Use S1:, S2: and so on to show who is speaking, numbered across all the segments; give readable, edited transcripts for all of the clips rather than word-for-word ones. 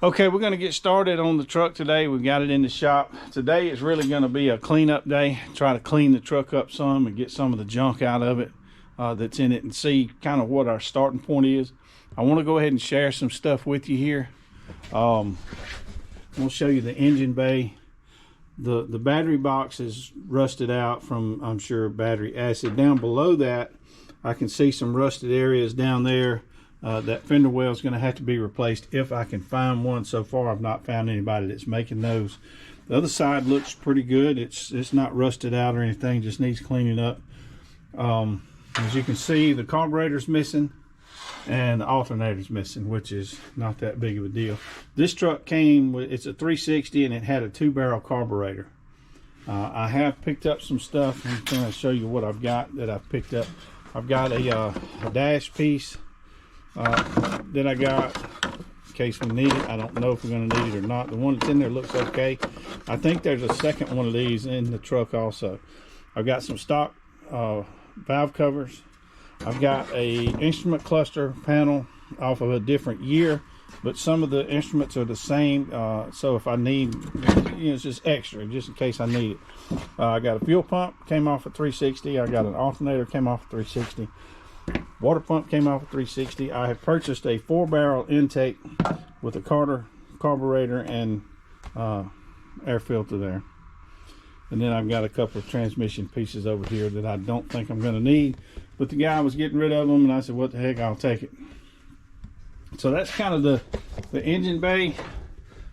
S1: Okay, we're going to get started on the truck today. We've got it in the shop. Today is really going to be a cleanup day. Try to clean the truck up some and get some of the junk out of it that's in it and see kind of what our starting point is. I want to go ahead and share some stuff with you here. I'm going to show you the engine bay. The battery box is rusted out from, I'm sure, battery acid. Down below that, I can see some rusted areas down there. That fender well is going to have to be replaced if I can find one. So far, I've not found anybody that's making those. The other side looks pretty good. It's not rusted out or anything, just needs cleaning up. As you can see, the carburetor's missing and the alternator's missing, which is not that big of a deal. This truck came with, it's a 360 and it had a 2-barrel carburetor. I have picked up some stuff. I'm going to show you what I've got that I've picked up. I've got a dash piece that I got in case we need it. I don't know if we're going to need it or not. The one that's in there looks okay. I think there's a second one of these in the truck also. I've got some stock valve covers. I've got a instrument cluster panel off of a different year, but some of the instruments are the same, so if I need, it's just extra just in case I need it. I got a fuel pump, came off at 360. I got an alternator, came off at 360. Water pump came off at 360. I have purchased a 4-barrel intake with a carburetor and air filter there. And then I've got a couple of transmission pieces over here that I don't think I'm going to need. But the guy was getting rid of them, and I said, what the heck, I'll take it. So that's kind of the engine bay.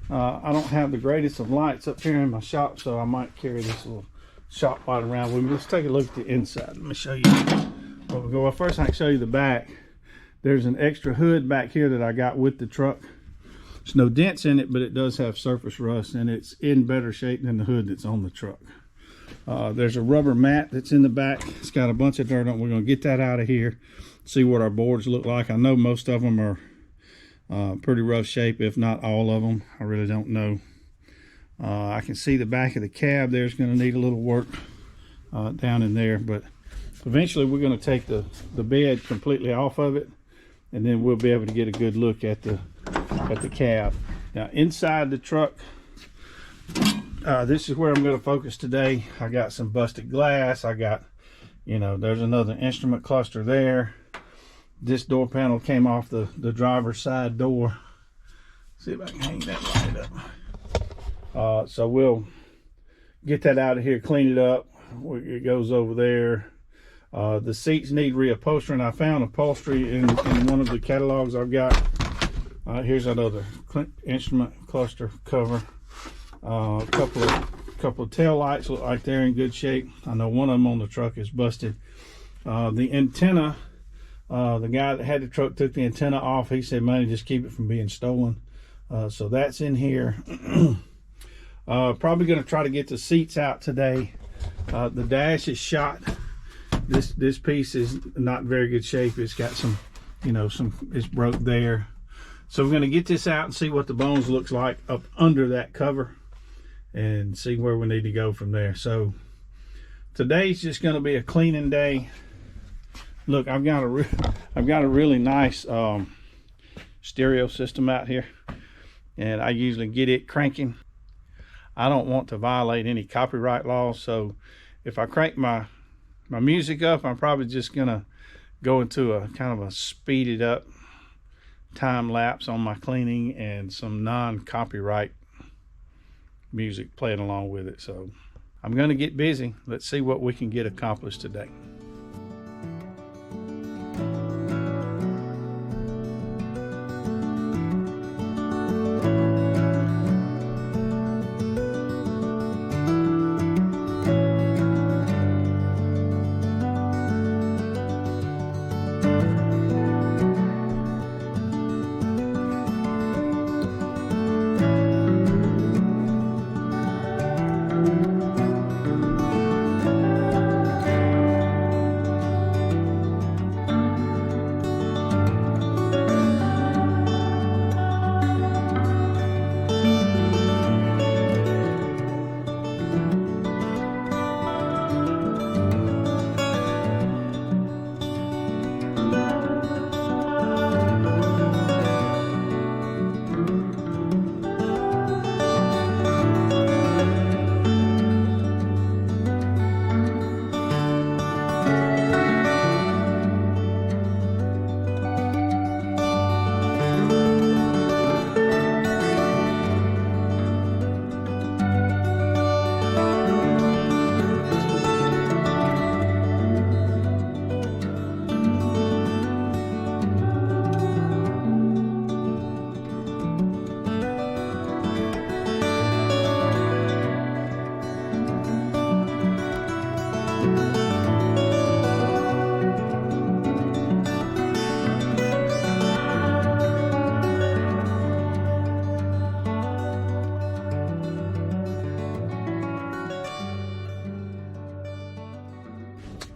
S1: I don't have the greatest of lights up here in my shop, so I might carry this little shop light around with me. Let's take a look at the inside. Let me show you. Well, first I can show you the back. There's an extra hood back here that I got with the truck. There's no dents in it, but it does have surface rust, and it's in better shape than the hood that's on the truck. There's a rubber mat that's in the back. It's got a bunch of dirt on it. We're going to get that out of here, see what our boards look like. I know most of them are pretty rough shape, if not all of them. I really don't know. I can see the back of the cab there's going to need a little work down in there, but eventually we're going to take the bed completely off of it, and then we'll be able to get a good look at the cab. Now inside the truck, this is where I'm going to focus today. I got some busted glass. I got, there's another instrument cluster there. This door panel came off the driver's side door. See if I can hang that light up. So we'll get that out of here, clean it up. It goes over there. The seats need reupholstering. I found upholstery in one of the catalogs I've got. Here's another instrument cluster cover. A couple of tail lights look like they're in good shape. I know one of them on the truck is busted. The antenna, the guy that had the truck took the antenna off. He said, "Man, just keep it from being stolen." So that's in here. Probably going to try to get the seats out today. The dash is shot. This piece is not in very good shape. It's got some, it's broke there. So we're going to get this out and see what the bones looks like up under that cover and see where we need to go from there. So today's just going to be a cleaning day. Look, I've got a really nice stereo system out here, and I usually get it cranking. I don't want to violate any copyright laws, so if I crank my music up, I'm probably just gonna go into a kind of a speeded up time lapse on my cleaning and some non-copyright music playing along with it. So I'm gonna get busy. Let's see what we can get accomplished today.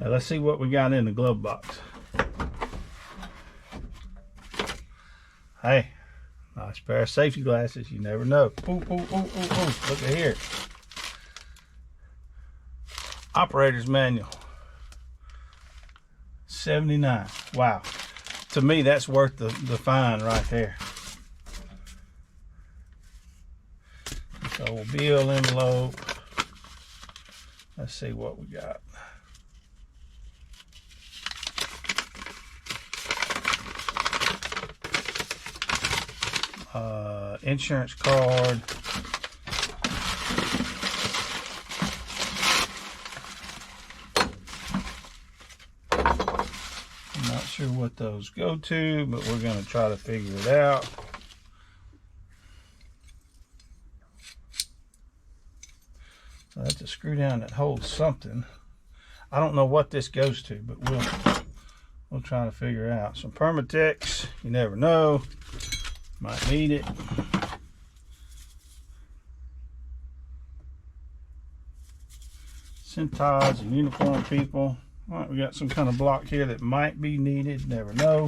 S1: Now let's see what we got in the glove box. Hey, nice pair of safety glasses. You never know. Ooh, ooh, ooh, ooh, ooh. Look at here. Operator's manual. 79. Wow. To me, that's worth the fine right there. So bill envelope. Let's see what we got. Insurance card. I'm not sure what those go to, but we're going to try to figure it out. So that's a screw down that holds something. I don't know what this goes to, but we'll try to figure it out. Some Permatex, you never know. Might need it. Centos and uniform people. All right, we got some kind of block here that might be needed. Never know.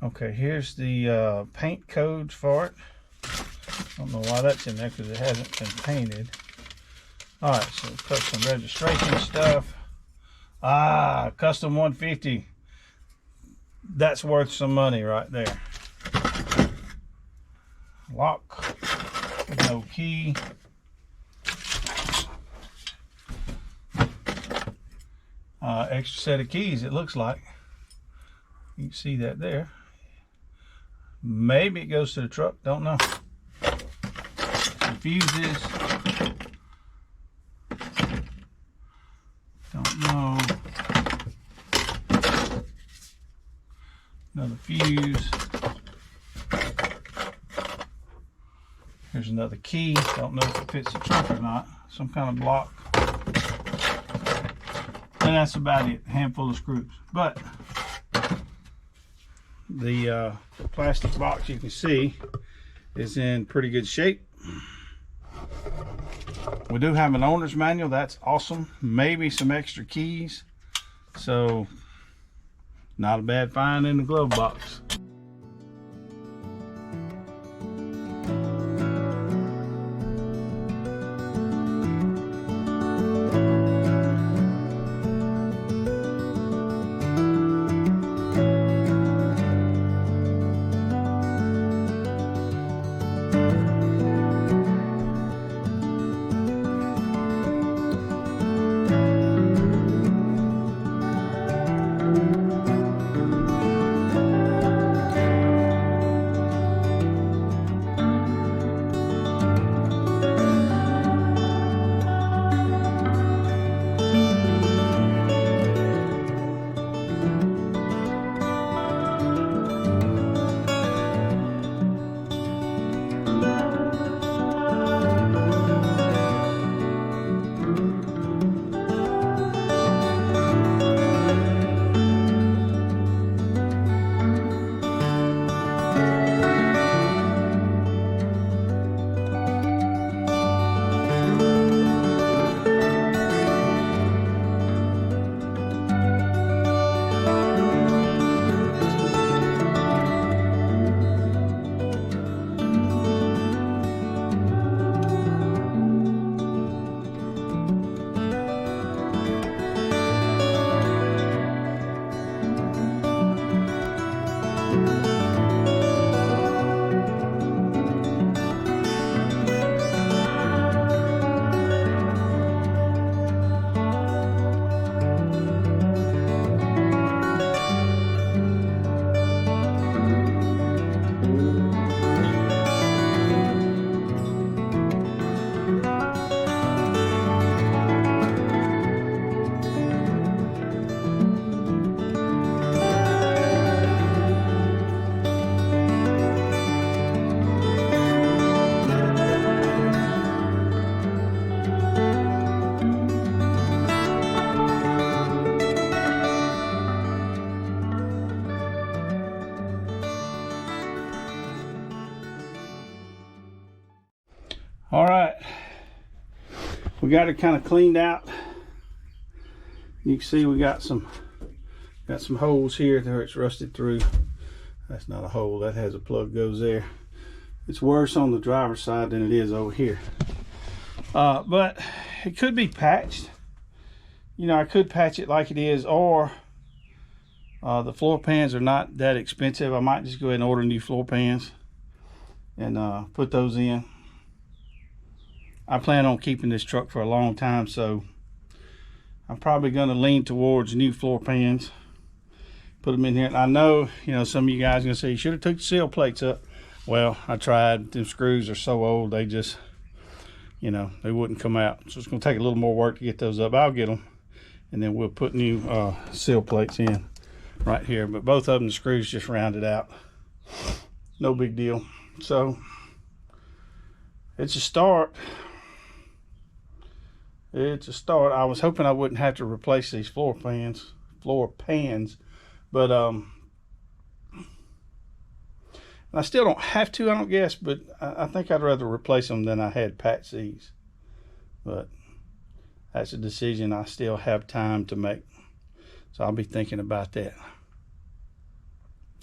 S1: Okay, here's the paint codes for it. I don't know why that's in there because it hasn't been painted. All right, so we've got some registration stuff. Ah, custom 150. That's worth some money right there. Lock, no key. Extra set of keys, it looks like. You can see that there. Maybe it goes to the truck, don't know. Some fuses. Don't know. Another fuse. Here's another key. Don't know if it fits the truck or not. Some kind of block. And that's about it. A handful of screws. But the plastic box, you can see, is in pretty good shape. We do have an owner's manual. That's awesome. Maybe some extra keys. So not a bad find in the glove box. All right, we got it kind of cleaned out. You can see we got some holes here where it's rusted through. That's not a hole, that has a plug goes there. It's worse on the driver's side than it is over here. But it could be patched. You know, I could patch it like it is, or the floor pans are not that expensive. I might just go ahead and order new floor pans and put those in. I plan on keeping this truck for a long time, so I'm probably going to lean towards new floor pans. Put them in here. And I know, you know, some of you guys are going to say, you should have took the seal plates up. Well, I tried. Them screws are so old, they just, you know, they wouldn't come out. So it's going to take a little more work to get those up. I'll get them, and then we'll put new seal plates in right here. But both of them, the screws just rounded out. No big deal. So it's a start. It's a start. I was hoping I wouldn't have to replace these floor pans, but I still don't have to, I don't guess, but I think I'd rather replace them than I had patch these. But that's a decision I still have time to make, so I'll be thinking about that.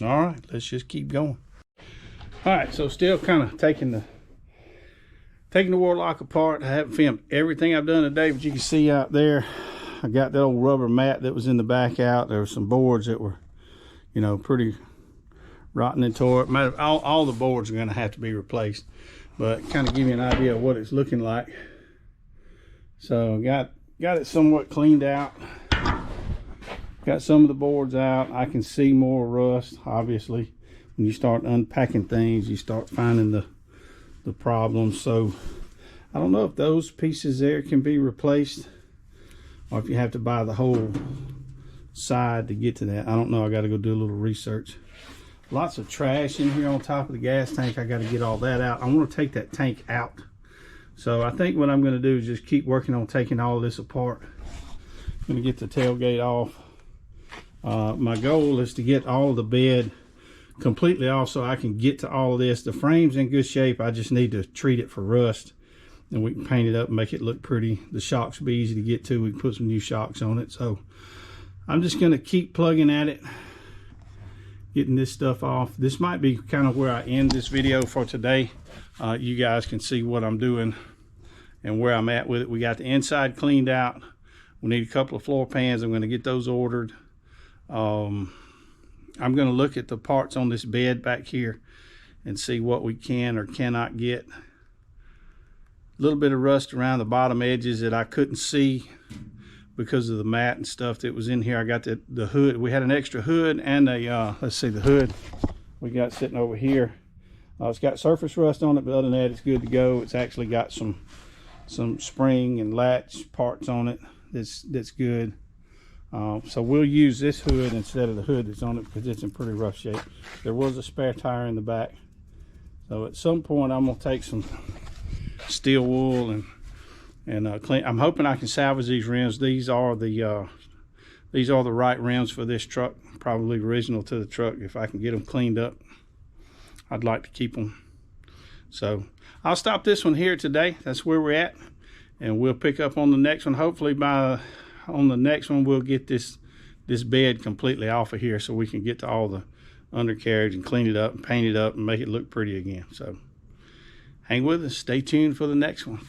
S1: All right, let's just keep going. All right, so still kind of taking the Warlock apart. I haven't filmed everything I've done today, but you can see out there, I got that old rubber mat that was in the back out. There were some boards that were, you know, pretty rotten and tore. All the boards are going to have to be replaced, but kind of give you an idea of what it's looking like. So got it somewhat cleaned out. Got some of the boards out. I can see more rust. Obviously, when you start unpacking things, you start finding the problems. So I don't know if those pieces there can be replaced, or if you have to buy the whole side to get to that. I don't know. I got to go do a little research. Lots of trash in here on top of the gas tank. I got to get all that out. I want to take that tank out. So I think what I'm going to do is just keep working on taking all this apart. I'm going to get the tailgate off. My goal is to get all the bed completely off so I can get to all of this. The frame's in good shape. I just need to treat it for rust, and we can paint it up and make it look pretty. The shocks will be easy to get to. We can put some new shocks on it. So I'm just going to keep plugging at it, getting this stuff off. This might be kind of where I end this video for today. You guys can see what I'm doing and where I'm at with it. We got the inside cleaned out. We need a couple of floor pans. I'm going to get those ordered. I'm going to look at the parts on this bed back here and see what we can or cannot get. A little bit of rust around the bottom edges that I couldn't see because of the mat and stuff that was in here. I got the hood. We had an extra hood and a, let's see, the hood we got sitting over here. It's got surface rust on it, but other than that, it's good to go. It's actually got some spring and latch parts on it. That's good. So we'll use this hood instead of the hood that's on it because it's in pretty rough shape. There was a spare tire in the back. So at some point I'm going to take some steel wool and clean. I'm hoping I can salvage these rims. These are the right rims for this truck, probably original to the truck. If I can get them cleaned up, I'd like to keep them. So I'll stop this one here today. That's where we're at, and we'll pick up on the next one. Hopefully on the next one we'll get this bed completely off of here so we can get to all the undercarriage and clean it up and paint it up and make it look pretty again. So hang with us, stay tuned for the next one.